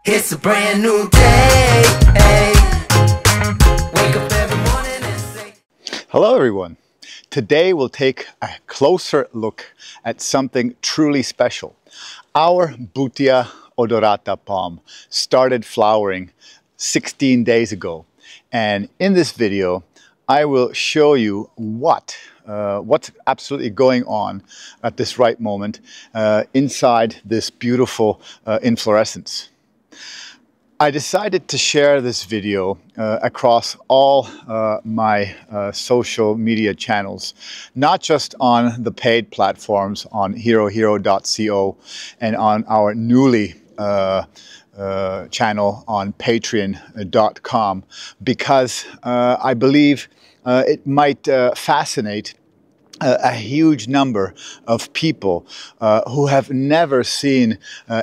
It's a brand new day. Wake up every morning and say... Hello everyone. Today we'll take a closer look at something truly special. Our BUTIA odorata palm started flowering 16 days ago. And in this video, I will show you what's absolutely going on at this right moment inside this beautiful inflorescence. I decided to share this video across all my social media channels, not just on the paid platforms on herohero.co and on our newly channel on patreon.com, because I believe it might fascinate a huge number of people who have never seen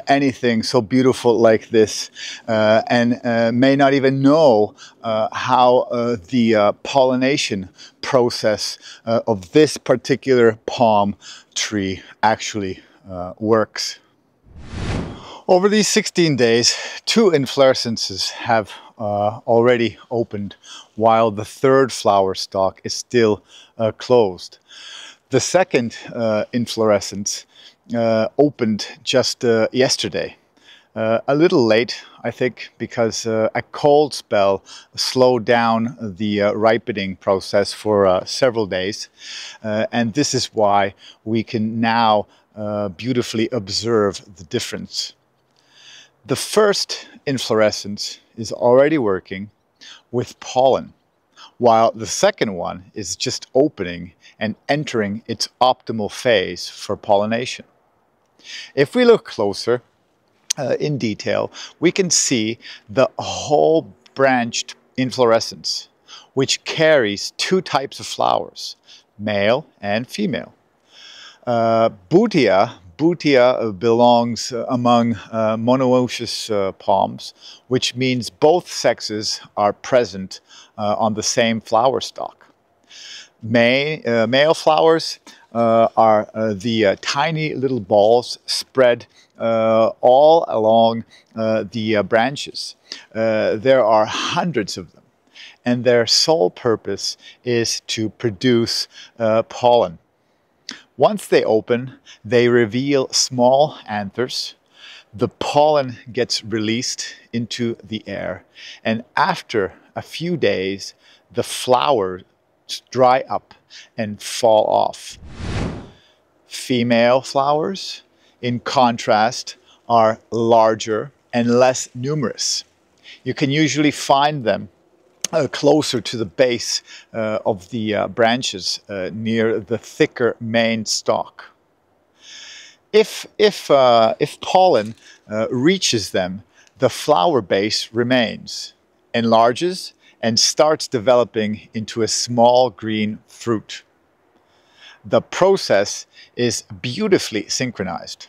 anything so beautiful like this and may not even know how the pollination process of this particular palm tree actually works. Over these 16 days, 2 inflorescences have already opened, while the third flower stalk is still closed. The second inflorescence opened just yesterday. A little late, I think, because a cold spell slowed down the ripening process for several days. And this is why we can now beautifully observe the difference. The first inflorescence is already working with pollen, while the second one is just opening and entering its optimal phase for pollination. If we look closer in detail, we can see the whole branched inflorescence, which carries 2 types of flowers, male and female. BUTIA belongs among monoecious palms, which means both sexes are present on the same flower stalk. Male flowers are the tiny little balls spread all along the branches. There are hundreds of them, and their sole purpose is to produce pollen. Once they open, they reveal small anthers. The pollen gets released into the air, and after a few days, the flowers dry up and fall off. Female flowers, in contrast, are larger and less numerous. You can usually find them closer to the base of the branches near the thicker main stalk. If pollen reaches them, the flower base remains, enlarges, and starts developing into a small green fruit. The process is beautifully synchronized.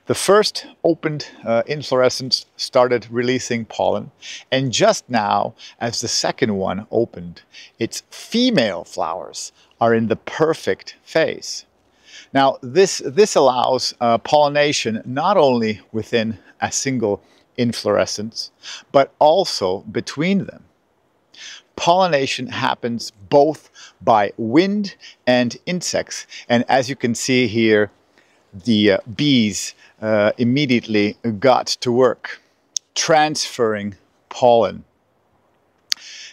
The first opened inflorescence started releasing pollen, and just now, as the second one opened, its female flowers are in the perfect phase. Now, this allows pollination not only within a single inflorescence, but also between them. Pollination happens both by wind and insects, and as you can see here, the bees immediately got to work, transferring pollen.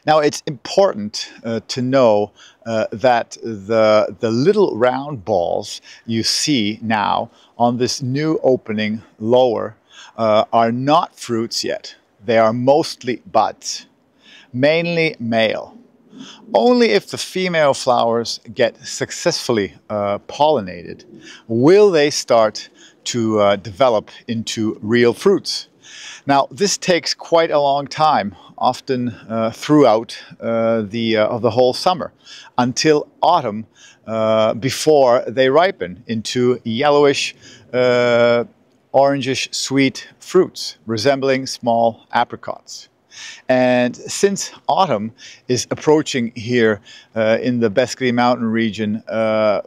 Now, it's important to know that the little round balls you see now on this new opening lower are not fruits yet. They are mostly buds, mainly male. Only if the female flowers get successfully pollinated will they start to develop into real fruits. Now, this takes quite a long time, often throughout the whole summer, until autumn, before they ripen into yellowish, orangish sweet fruits resembling small apricots. And since autumn is approaching here in the Beskedy mountain region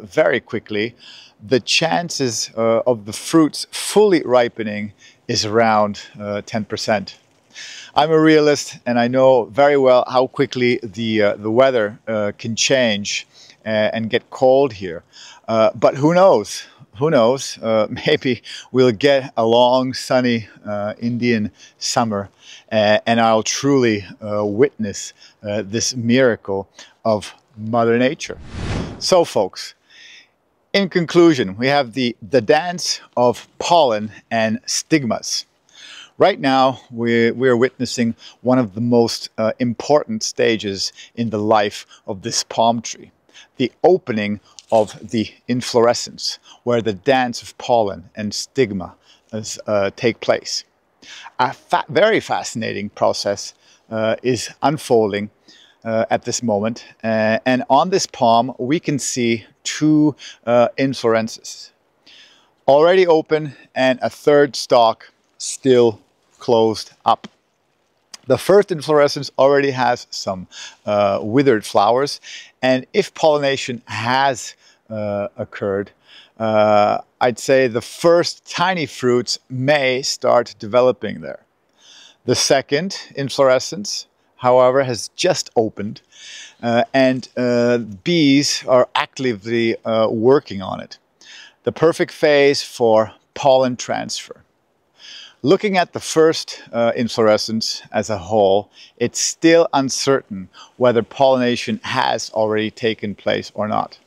very quickly, the chances of the fruits fully ripening is around 10%. I'm a realist, and I know very well how quickly the weather can change and get cold here. But who knows? Who knows? Maybe we'll get a long, sunny Indian summer, and I'll truly witness this miracle of Mother Nature. So, folks, in conclusion, we have the dance of pollen and stigmas. Right now, we're witnessing one of the most important stages in the life of this palm tree, the opening of the inflorescence, where the dance of pollen and stigma take place. A very fascinating process is unfolding at this moment, and on this palm we can see two inflorescences already open and a third stalk still closed up. The first inflorescence already has some withered flowers, and if pollination has occurred, I'd say the first tiny fruits may start developing there. The second inflorescence, however, has just opened, and bees are actively working on it. The perfect phase for pollen transfer. Looking at the first inflorescence as a whole, it's still uncertain whether pollination has already taken place or not.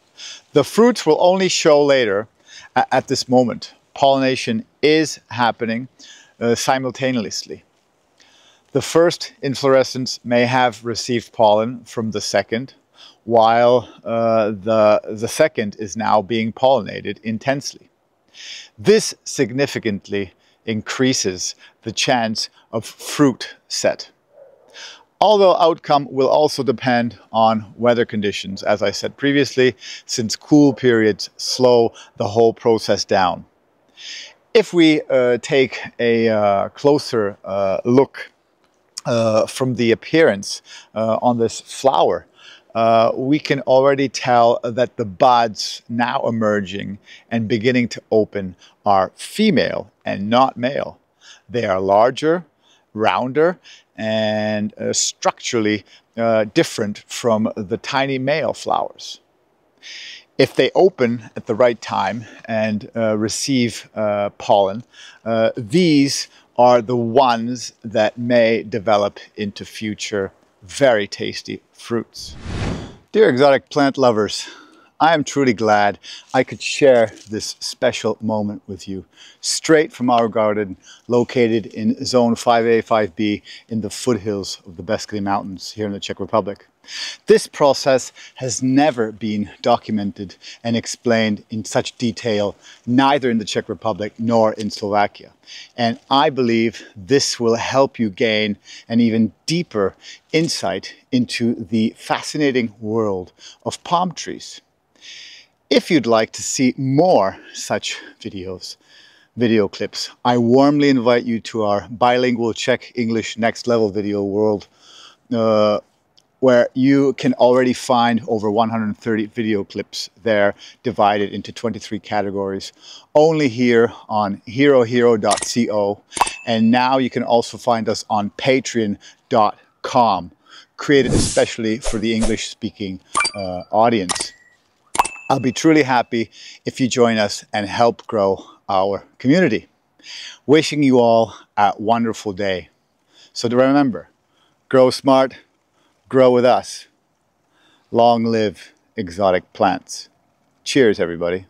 The fruits will only show later. At this moment, pollination is happening simultaneously. The first inflorescence may have received pollen from the second, while the second is now being pollinated intensely. This significantly increases the chance of fruit set. Although outcome will also depend on weather conditions, as I said previously, since cool periods slow the whole process down. If we take a closer look from the appearance on this flower, we can already tell that the buds now emerging and beginning to open are female and not male. They are larger, rounder, and structurally different from the tiny male flowers. If they open at the right time and receive pollen, these are the ones that may develop into future very tasty fruits. Dear exotic plant lovers, I am truly glad I could share this special moment with you, straight from our garden located in Zone 5A, 5B in the foothills of the Beskedy Mountains here in the Czech Republic. This process has never been documented and explained in such detail, neither in the Czech Republic nor in Slovakia. And I believe this will help you gain an even deeper insight into the fascinating world of palm trees. If you'd like to see more such video clips, I warmly invite you to our bilingual Czech-English Next Level Video World, where you can already find over 130 video clips there, divided into 23 categories, only here on herohero.co. And now you can also find us on patreon.com, created especially for the English-speaking audience. I'll be truly happy if you join us and help grow our community. Wishing you all a wonderful day. So to remember, grow smart, grow with us. Long live exotic plants. Cheers, everybody.